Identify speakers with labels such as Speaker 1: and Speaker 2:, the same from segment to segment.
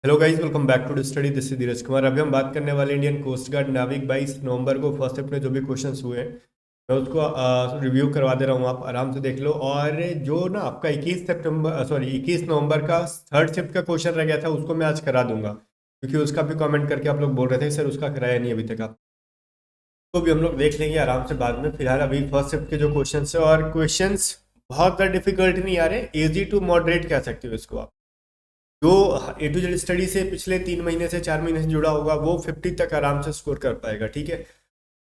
Speaker 1: Hello guys, welcome back to study. This is Dhiraj Kumar. अभी हम बात करने वाले इंडियन कोस्ट गार्ड नाविक 22 नवंबर को फर्स्ट शिफ्ट में जो भी क्वेश्चंस हुए हैं मैं उसको रिव्यू करवा दे रहा हूँ। आप आराम से देख लो। और जो ना आपका 21 नवंबर का थर्ड शिफ्ट का क्वेश्चन रह गया था उसको मैं आज करा दूंगा, क्योंकि उसका भी कमेंट करके आप लोग बोल रहे थे सर उसका कराया नहीं अभी तक। आप तो भी हम लोग देख लेंगे आराम से बाद में। फिलहाल अभी फर्स्ट शिफ्ट के जो क्वेश्चन है, और क्वेश्चंस बहुत ज़्यादा डिफिकल्ट नहीं आ रहे, इजी टू मॉडरेट कह सकते हो इसको आप। जो ए टू जेड स्टडी से पिछले 3 महीने से 4 महीने से जुड़ा होगा वो 50 तक आराम से स्कोर कर पाएगा। ठीक है,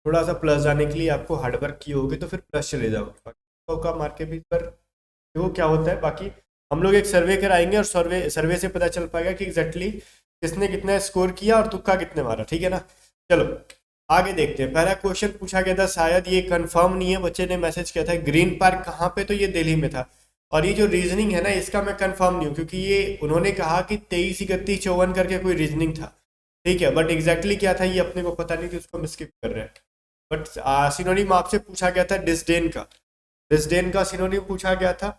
Speaker 1: थोड़ा सा प्लस जाने के लिए आपको हार्डवर्क किए होगे तो फिर प्लस चले जाओगे। बाकी 100 का मार्के भी पर देखो क्या होता है। बाकी हम लोग एक सर्वे कराएंगे और सर्वे सर्वे से पता चल पाएगा कि एग्जैक्टली किसने कितना स्कोर किया और तुक्का कितने मारा। ठीक है ना। चलो आगे देखते हैं। पहला क्वेश्चन पूछा गया था, शायद ये कंफर्म नहीं है, बच्चे ने मैसेज किया था ग्रीन पार्क कहाँ पे, तो ये दिल्ली में था। और ये जो रीजनिंग है ना इसका मैं कंफर्म नहीं हूँ, क्योंकि ये उन्होंने कहा कि 23 31 54 करके कोई रीजनिंग था। ठीक है, बट एग्जैक्टली क्या था ये अपने को पता नहीं, तो उसको हम स्किप कर रहे हैं। बट सिनोनिम आपसे पूछा गया था डिसडेन का। डिसडेन का सिनोनिम पूछा गया था।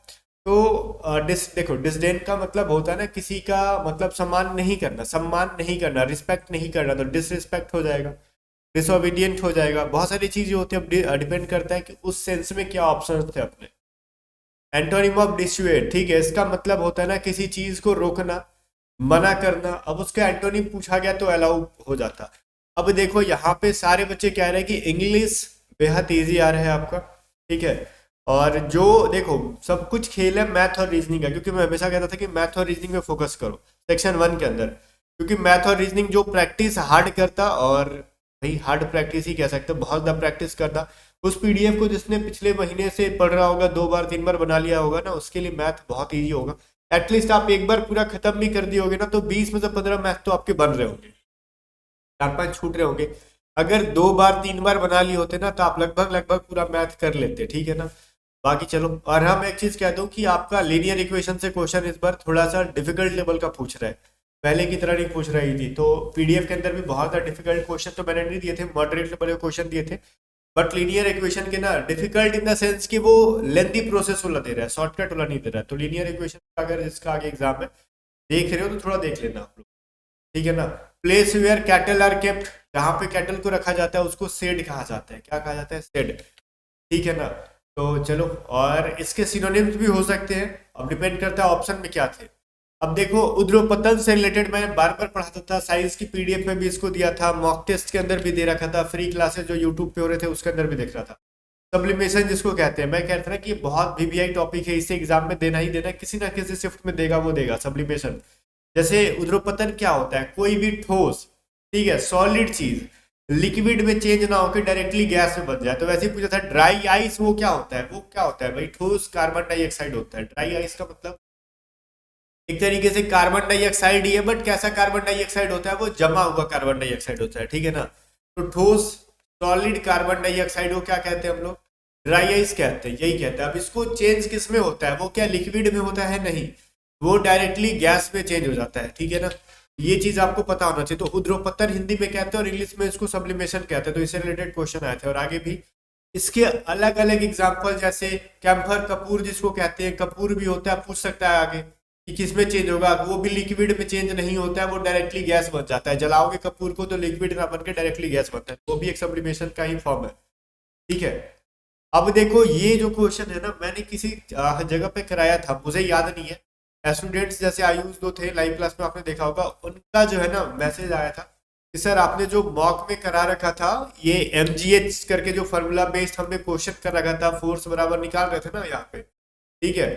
Speaker 1: तो देखो डिसडेन का मतलब होता है ना किसी का मतलब सम्मान नहीं करना, सम्मान नहीं करना, रिस्पेक्ट नहीं करना, तो डिसरिस्पेक्ट हो जाएगा, डिसोबीडियंट हो जाएगा। बहुत सारी चीजें होती है, डिपेंड करता है कि उस सेंस में क्या ऑप्शन थे अपने। एंटोनिम ऑफ डिसुएड, ठीक है, इसका मतलब होता है ना किसी चीज को रोकना, मना करना। अब उसका एंटोनिम पूछा गया तो अलाउ हो जाता। अब देखो यहाँ पे सारे बच्चे कह रहे हैं कि इंग्लिश बेहद इजी आ रहा है आपका। ठीक है, और जो देखो सब कुछ खेल है मैथ और रीजनिंग का, क्योंकि मैं हमेशा कहता था कि मैथ और रीजनिंग में फोकस करो सेक्शन 1 के अंदर, क्योंकि मैथ और रीजनिंग जो प्रैक्टिस हार्ड करता, और भाई हार्ड प्रैक्टिस ही कह सकते हो, बहुत ज़्यादा प्रैक्टिस करता। उस पीडीएफ को जिसने पिछले महीने से पढ़ रहा होगा, 2 बार 3 बार बना लिया होगा ना, उसके लिए मैथ बहुत ईजी होगा। एटलीस्ट आप एक बार पूरा खत्म भी कर दिए होगे ना, तो 20 में से 15 मैथ तो आपके बन रहे होंगे, 4 5 छूट रहे होंगे। अगर 2 बार 3 बार बना लिए होते ना तो आप लगभग लगभग पूरा मैथ कर लेते। ठीक है ना। बाकी चलो, और हम एक चीज कह दूं कि आपका लीनियर इक्वेशन से क्वेश्चन इस बार थोड़ा सा डिफिकल्ट लेवल का पूछ रहा है, पहले की तरह नहीं पूछ रही थी। तो पीडीएफ के अंदर भी बहुत ज्यादा डिफिकल्ट क्वेश्चन तो मैंने नहीं दिए थे, मॉडरेट लेवल के क्वेश्चन दिए थे। बट लीनियर इक्वेशन के ना डिफिकल्ट इन द सेंस कि वो लेंथी प्रोसेस वाला दे रहा है, शॉर्टकट वाला नहीं दे रहा है। तो लीनियर इक्वेशन अगर इसका आगे एग्जाम है देख रहे हो तो थोड़ा देख लेना आप लोग। ठीक है ना। Place where cattle are kept, जहाँ पे कैटल को रखा जाता है उसको सेड कहा जाता है। क्या कहा जाता है? सेड। ठीक है ना। तो चलो, और इसके सिनोनिम्स भी हो सकते हैं, अब डिपेंड करता है ऑप्शन में क्या थे। अब देखो उद्रोपतन से रिलेटेड मैंने बार बार पढ़ाता था, साइंस की पीडीएफ में भी इसको दिया था, मॉक टेस्ट के अंदर भी दे रखा था, फ्री क्लासेस जो यूट्यूब पे हो रहे थे उसके अंदर भी देख रहा था। सब्लिमेशन जिसको कहते हैं, मैं कहता था कि बहुत वीवीआई टॉपिक है, इसे एग्जाम में देना ही देना है, किसी ना किसी शिफ्ट में देगा वो देगा सब्लिमेशन। जैसे उद्रोपतन क्या होता है? कोई भी ठोस, ठीक है, सॉलिड चीज लिक्विड में चेंज ना होकर डायरेक्टली गैस में बन जाए। तो वैसे ही पूछा था ड्राई आइस वो क्या होता है? वो क्या होता है भाई? ठोस कार्बन डाइऑक्साइड होता है। ड्राई आइस का मतलब एक तरीके से कार्बन डाइऑक्साइड ही है, बट कैसा कार्बन डाइऑक्साइड होता है? वो जमा हुआ कार्बन डाइऑक्साइड होता है। ठीक है ना। तो ठोस सॉलिड कार्बन डाइऑक्साइड को क्या कहते हैं हम लोग? ड्राई आइस कहते हैं, यही कहते हैं। अब इसको चेंज किस में होता है? वो क्या लिक्विड में होता है? नहीं, वो डायरेक्टली गैस में चेंज हो जाता है। ठीक है ना। ये चीज आपको पता होना चाहिए। तो उद्रोपतन हिंदी में कहते हैं और इंग्लिश में इसको सब्लिमेशन कहते हैं। तो इससे रिलेटेड क्वेश्चन आए थे, और आगे भी इसके अलग अलग एग्जाम्पल, जैसे कैम्फर कपूर जिसको कहते हैं, कपूर भी होता है, पूछ सकता है आगे कि किस में चेंज होगा। वो भी लिक्विड में चेंज नहीं होता है, वो डायरेक्टली गैस बन जाता है। जलाओगे कपूर को तो लिक्विड ना बन के डायरेक्टली गैस बनता है, वो भी एक सब्लिमेशन का ही फॉर्म है। ठीक है। अब देखो ये जो क्वेश्चन है ना, मैंने किसी जगह पे कराया था, मुझे याद नहीं है। स्टूडेंट्स जैसे आयुष दो थे लाइव क्लास में, आपने देखा होगा, उनका जो है ना मैसेज आया था कि सर आपने जो मॉक में करा रखा था, ये एमजीएच करके जो फॉर्मूला बेस्ड हमने क्वेश्चन कर रखा था, फोर्स बराबर निकाल रहे थे ना यहाँ पे। ठीक है,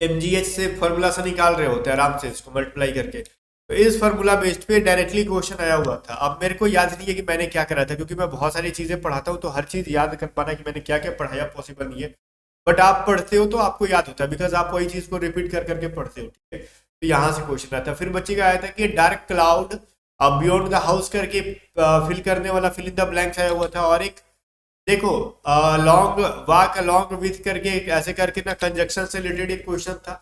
Speaker 1: एमजीएच से फॉर्मूला से निकाल रहे होते हैं आराम से इसको मल्टीप्लाई करके। तो इस फॉर्मूला बेस्ड पे डायरेक्टली क्वेश्चन आया हुआ था। अब मेरे को याद नहीं है कि मैंने क्या करा था, क्योंकि मैं बहुत सारी चीजें पढ़ाता हूँ, तो हर चीज याद कर पाना कि मैंने क्या क्या पढ़ाया पॉसिबल नहीं है। बट आप पढ़ते हो तो आपको याद होता है, बिकॉज आप वही चीज को रिपीट कर करके पढ़ते हो। ठीक है, तो यहाँ से क्वेश्चन आता है। फिर बच्चे का आया था कि dark cloud beyond the house करके फिल करने वाला फिल इन द ब्लैंक्स आया हुआ था। और एक देखो लॉन्ग वाक लॉन्ग विथ करके ऐसे करके ना कंजक्शन से रिलेटेड एक क्वेश्चन था।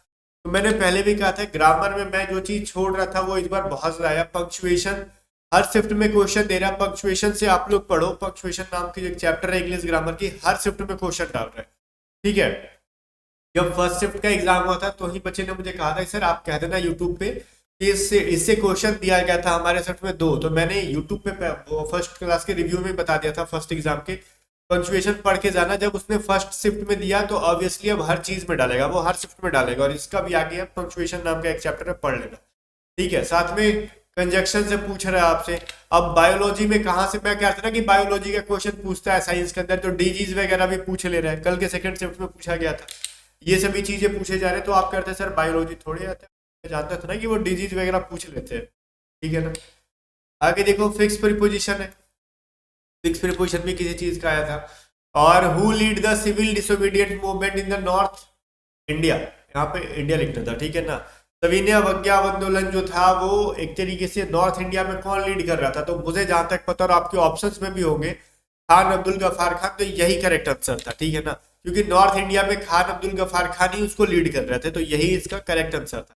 Speaker 1: तो मैंने पहले भी कहा था ग्रामर में मैं जो चीज छोड़ रहा था वो इस बार बहुत ज्यादा आया। पंक्चुएशन हर शिफ्ट में क्वेश्चन दे रहा है, पंक्चुएशन से आप लोग पढ़ो। पंक्चुएशन नाम की जो एक चैप्टर है इंग्लिश ग्रामर की, हर शिफ्ट में क्वेश्चन डाल रहा है। ठीक है, जब फर्स्ट शिफ्ट का एग्जाम हुआ था तो ही बच्चे ने मुझे कहा था सर आप कह देना यूट्यूब पे इससे इससे क्वेश्चन दिया गया था हमारे सेट में दो, तो मैंने यूट्यूब पे फर्स्ट क्लास के रिव्यू में बता दिया था फर्स्ट एग्जाम के, पंक्चुएशन पढ़ के जाना। जब उसने फर्स्ट शिफ्ट में दिया तो ऑब्वियसली अब हर चीज में डालेगा, वो हर शिफ्ट में डालेगा, और इसका भी आगे अब पंक्चुएशन नाम का एक चैप्टर है, पढ़ लेना। ठीक है, साथ में कंजक्शन से पूछ रहा है आपसे। अब बायोलॉजी में कहाँ से, मैं कहता था ना कि बायोलॉजी का क्वेश्चन पूछता है साइंस के अंदर, तो डीजीज वगैरह भी पूछ ले रहा है, कल के सेकंड शिफ्ट में पूछा गया था, ये सभी चीजें पूछे जा रहे हैं। तो आप कहते हैं सर बायोलॉजी थोड़ी आता है, मैं जानता था ना कि वो डिजीज वगैरह पूछ लेते हैं। ठीक है ना, आगे देखो फिक्स प्रीपोजिशन है, फिक्स प्रीपोजिशन भी किसी चीज का आया था। और who lead the civil disobedient movement in the north India, यहाँ पे इंडिया लिखना था। ठीक है ना, सविनय अवज्ञा आंदोलन जो था वो एक तरीके से नॉर्थ इंडिया में कौन लीड कर रहा था, तो मुझे जहां तक पता और आपके ऑप्शंस में भी होंगे खान अब्दुल गफार खान, तो यही करेक्ट आंसर था। ठीक है ना, क्योंकि नॉर्थ इंडिया में खान अब्दुल गफार खान ही उसको लीड कर रहे थे, तो यही इसका करेक्ट आंसर था।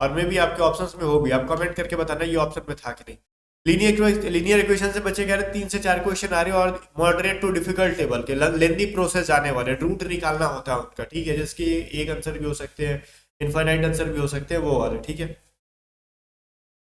Speaker 1: और मे भी आपके ऑप्शंस में हो भी, आप कमेंट करके बताना ये ऑप्शन में था कि नहीं। लीनियर इक्वेशन से बच्चे कह रहे 3 से 4 क्वेश्चन आ रहे हैं, और मॉडरेट टू डिफिकल्ट टेबल के लेंदी प्रोसेस जाने वाले, रूट निकालना होता है उनका। ठीक है, जिसके एक आंसर भी हो सकते हैं, इनफाइनाइट आंसर भी हो सकते हैं, वो वाले। ठीक है,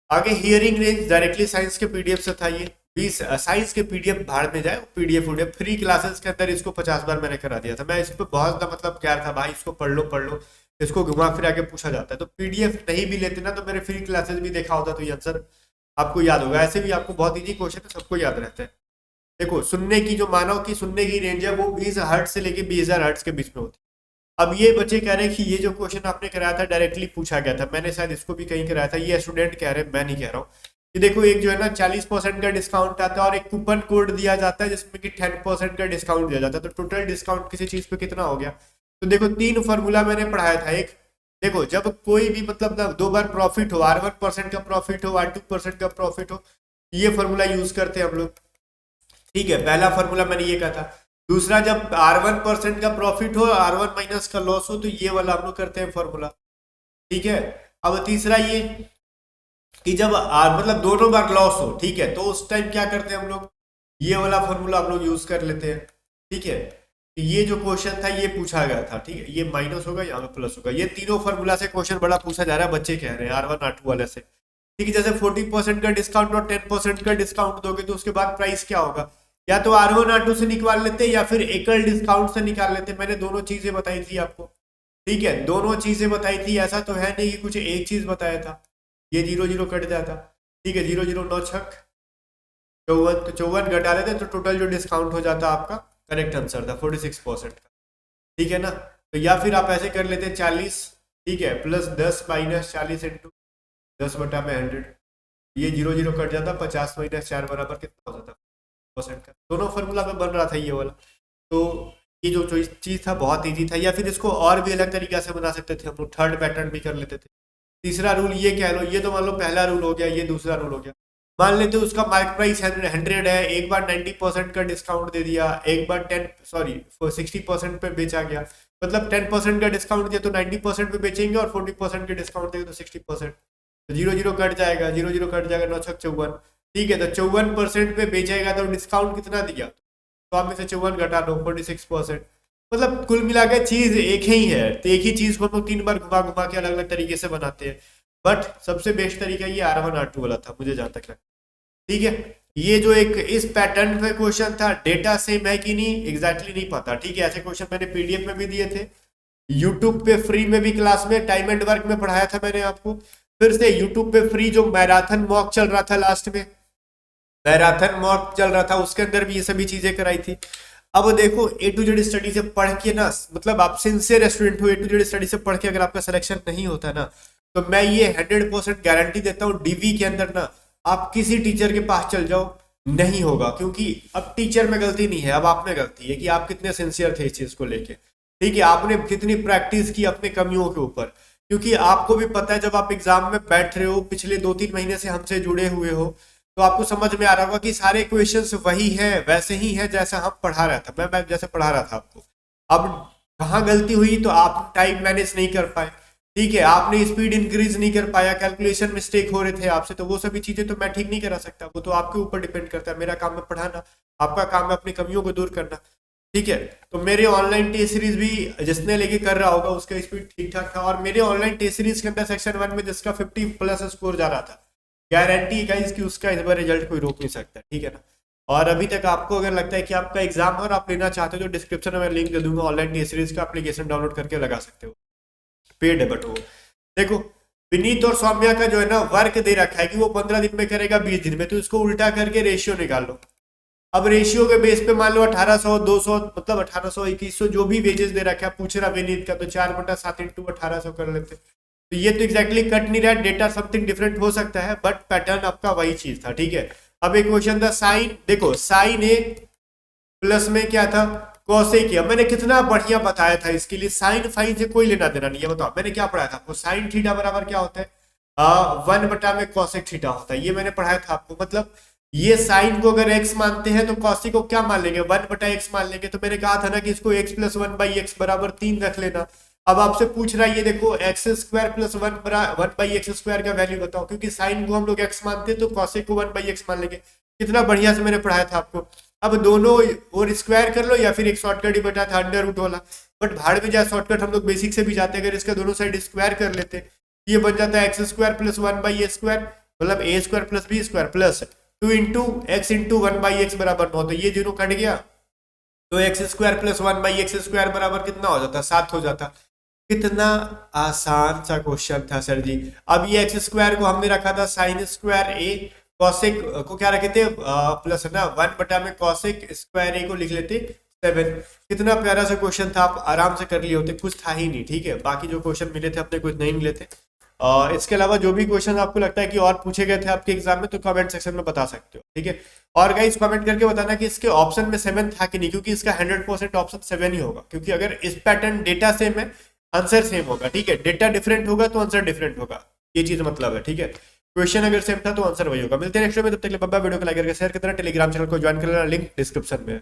Speaker 1: आगे हियरिंग रेंज डायरेक्टली साइंस के पीडीएफ से था ये 20, साइंस के पीडीएफ भाड़ में जाए, पीडीएफ उडीएफ फ्री क्लासेस के अंदर इसको 50 बार मैंने करा दिया था। मैं इस पर बहुत ज्यादा मतलब क्या था भाई, इसको पढ़ लो, इसको घुमा फिरा के पूछा जाता है, तो पीडीएफ नहीं भी लेते ना तो मेरे फ्री क्लासेस भी देखा होता तो ये आंसर आपको याद होगा। ऐसे भी आपको बहुत इजी क्वेश्चन है, सबको याद रहता है। देखो सुनने की जो मानव की सुनने की रेंज है वो 20 हर्ट्ज से लेके 20,000 हर्ट्ज के बीच में होती है। अब ये बच्चे कह रहे हैं कि ये जो क्वेश्चन आपने कराया था डायरेक्टली पूछा गया था, मैंने शायद इसको भी कहीं कराया था, ये स्टूडेंट कह रहे हैं, मैं नहीं कह रहा हूँ। कि देखो एक जो है ना 40% का डिस्काउंट आता है और एक कूपन कोड दिया जाता है जिसमें कि 10% का डिस्काउंट दिया जाता है, तो टोटल डिस्काउंट किसी चीज पे कितना हो गया। तो देखो 3 फॉर्मूला मैंने पढ़ाया था। एक देखो जब कोई भी मतलब ना 2 बार प्रॉफिट हो, R1% का प्रॉफिट हो, R2% का प्रॉफिट हो, ये फॉर्मूला यूज करते हैं हम लोग। ठीक है, पहला फॉर्मूला मैंने ये कहा था। दूसरा जब R1% का प्रॉफिट हो, R1 माइनस का लॉस हो, तो ये वाला हम लोग करते हैं फॉर्मूला। ठीक है, अब तीसरा ये कि जब मतलब दोनों बार लॉस हो, ठीक है, तो उस टाइम क्या करते हैं हम लोग, ये वाला फॉर्मूला हम लोग यूज कर लेते हैं। ठीक है, तो ये जो क्वेश्चन था ये पूछा गया था। ठीक है, ये माइनस होगा, यहाँ पे प्लस होगा, ये तीनों फॉर्मूला से क्वेश्चन बड़ा पूछा जा रहा है, बच्चे कह रहे हैं R1 R2 वाले से। ठीक है, जैसे 40% का डिस्काउंट और 10% का डिस्काउंट दोगे तो उसके बाद प्राइस क्या होगा, या तो R1 R2 से निकाल लेते या फिर एकल डिस्काउंट से निकाल लेते। मैंने दोनों चीजें बताई थी आपको। ठीक है, दोनों चीजें बताई थी, ऐसा तो है नहीं कि कुछ एक चीज बताया था। ये 0 0 कट जाता। ठीक है, 0 0 9 छक 54, तो 54 घटा लेते तो टोटल जो डिस्काउंट हो जाता आपका करेक्ट आंसर था 46% का। ठीक है ना, तो या फिर आप ऐसे कर लेते 40, ठीक है, प्लस 10 माइनस 40 इंटू 10/100, ये 0 0 कट जाता, 50 माइनस 4 बराबर कितना हो जाता परसेंट का। दोनों फॉर्मूला में बन रहा था ये वाला। तो ये जो चीज था बहुत इजी था, या फिर इसको और भी अलग तरीका से बना सकते थे हम लोग, थर्ड पैटर्न भी कर लेते थे। तीसरा रूल ये कह लो, ये तो मान लो पहला रूल हो गया, ये दूसरा रूल हो गया। मान लेते उसका मार्केट प्राइस 100 है, एक बार 90% का डिस्काउंट दे दिया, एक बार 60% पे बेचा गया, मतलब 10% का डिस्काउंट दिया तो 90% पे बेचेंगे, और 40% के डिस्काउंट देंगे तो 60%। तो 0 0 कट जाएगा, 0 0 कट जाएगा, 9 छक 54। ठीक है, तो 54% पे बेचेगा तो डिस्काउंट कितना दिया, तो आप में से 54 घटा दो, 46%। मतलब कुल मिला के चीज एक ही है, तो एक ही चीज को हम लोग 3 बार घुमा घुमा के अलग अलग तरीके से बनाते हैं। बट सबसे बेस्ट तरीका ये R1 R2 वाला था मुझे जहां तक लगता। ठीक है, ये जो एक इस पैटर्न पे क्वेश्चन था, डेटा सेम है कि नहीं एग्जैक्टली नहीं पता। ठीक है, ऐसे क्वेश्चन मैंने पीडीएफ में भी दिए थे, यूट्यूब पे फ्री में भी क्लास में टाइम एंड वर्क में पढ़ाया था मैंने आपको। फिर से यूट्यूब पे फ्री जो मैराथन मॉक चल रहा था, लास्ट में मैराथन मॉक चल रहा था, उसके अंदर भी ये सभी चीजें कराई थी। अब देखो A to Z स्टडी से पढ़ के ना, मतलब आप सिंसियर स्टूडेंट हो, A to Z स्टडी से पढ़ के अगर आपका सिलेक्शन नहीं होता ना, तो मैं ये 100% गारंटी देता हूँ डीवी के अंदर ना आप किसी टीचर के पास चल जाओ, नहीं होगा। क्योंकि अब टीचर में गलती नहीं है, अब आप में गलती है कि आप कितने सिंसियर थे इस चीज को लेके। ठीक है, आपने कितनी प्रैक्टिस की अपने कमियों के ऊपर, क्योंकि आपको भी पता है जब आप एग्जाम में बैठ रहे हो, पिछले 2-3 महीने से हमसे जुड़े हुए हो, तो आपको समझ में आ रहा होगा कि सारे क्वेश्चंस वही है, वैसे ही है जैसा हम पढ़ा रहा था, मैं जैसे पढ़ा रहा था आपको। अब कहाँ गलती हुई, तो आप टाइम मैनेज नहीं कर पाए। ठीक है, आपने स्पीड इंक्रीज नहीं कर पाया, कैलकुलेशन मिस्टेक हो रहे थे आपसे, तो वो सभी चीजें तो मैं ठीक नहीं करा सकता, वो तो आपके ऊपर डिपेंड करता है। मेरा काम है पढ़ाना, आपका काम है अपनी कमियों को दूर करना। ठीक है। तो मेरे ऑनलाइन टेस्ट सीरीज भी जिसने लेके कर रहा होगा उसका स्पीड ठीक ठाक था, और मेरे ऑनलाइन टेस्ट सीरीज के अंदर सेक्शन 1 में जिसका 50+ स्कोर जा रहा था, गारंटी है गाइस कि उसका इस बार रिजल्ट कोई रोक नहीं सकता, ठीक है ना। और अभी तक आपको अगर लगता है कि आपका एग्जाम है और आप लेना चाहते हो तो डिस्क्रिप्शन में मैं लिंक दे दूंगा, ऑनलाइन टेस्ट सीरीज का एप्लीकेशन डाउनलोड करके लगा सकते हो, पेड है बट वो देखो। विनीत और सौम्या का जो है ना वर्क दे रखा है कि वो 15 दिन में करेगा 20 दिन में, तो इसको उल्टा करके रेशियो निकाल लो। अब रेशियो के बेस पे मान लो 1800 200 मतलब 1800 2100 जो भी वेजेस दे रखा है पूछ रहा विनीत का, तो 4/7 इंटू 1800 कर लेते। तो ये तो एग्जैक्टली कट नहीं रहा, डेटा समथिंग डिफरेंट हो सकता है बट पैटर्न आपका वही चीज था, ठीक है। अब एक क्वेश्चन था साइन, देखो साइन ए प्लस में क्या था कॉसेक किया, मैंने कितना बढ़िया बताया था इसके लिए, साइन फाइन से कोई लेना देना नहीं है। बताओ मैंने क्या पढ़ाया था आपको, साइन थीटा बराबर क्या होता है 1 में कॉसेक थीटा होता है, ये मैंने पढ़ाया था आपको। मतलब ये साइन को अगर x मानते हैं तो कॉसिक को क्या मान लेंगे 1/x मान लेंगे। तो मैंने कहा था ना कि इसको x + 1/x बराबर 3 रख लेना। अब आपसे पूछ रहा है ये देखो x² + 1/x² का वैल्यू बताओ, क्योंकि साइन को हम लोग x मानते हैं तो कॉसिक को 1/x मान लेंगे। कितना बढ़िया से मैंने पढ़ाया था आपको। अब दोनों और स्क्वायर कर लो या फिर एक शॉर्टकट ही बता था √ वाला, बट भाड़ में जाए शॉर्टकट हम लोग बेसिक से भी जाते हैं, अगर इसका दोनों साइड स्क्वायर कर लेते ये बन जाता है x² + 1/a², मतलब a² + b² plus 2 into x into 1/x बराबर 9, तो ये जीरो कट गया तो x² + 1/x² बराबर कितना हो जाता 7 हो जाता। कितना आसान सा क्वेश्चन था सर जी। अब ये x² को हमने रखा था sin² कॉसेक को क्या रखे थे प्लस है ना 1 में cosec² a को लिख लेते 7। कितना प्यारा सा क्वेश्चन था, आप आराम से कर लिए होते, कुछ था ही नहीं, ठीक है। बाकी जो क्वेश्चन मिले थे अपने कुछ नहीं मिले थे। इसके अलावा जो भी क्वेश्चन आपको लगता है कि और पूछे गए थे आपके एग्जाम में तो कमेंट सेक्शन में बता सकते हो, ठीक है। और गाइस कमेंट करके बताना कि इसके ऑप्शन में 7 था कि नहीं, क्योंकि इसका 100% ऑप्शन 7 ही होगा, क्योंकि अगर इस पैटर्न डेटा सेम है आंसर सेम होगा, ठीक है। डेटा डिफरेंट होगा तो आंसर डिफरेंट होगा, ये चीज मतलब है, ठीक है। क्वेश्चन अगर सेम था तो आंसर वही होगा। मिलते हैं नेक्स्ट वीडियो में, तब तक के लिए बाय बाय। वीडियो को लाइक करके शेयर करना, टेलीग्राम चैनल को ज्वाइन कर लेना, लिंक डिस्क्रिप्शन में है।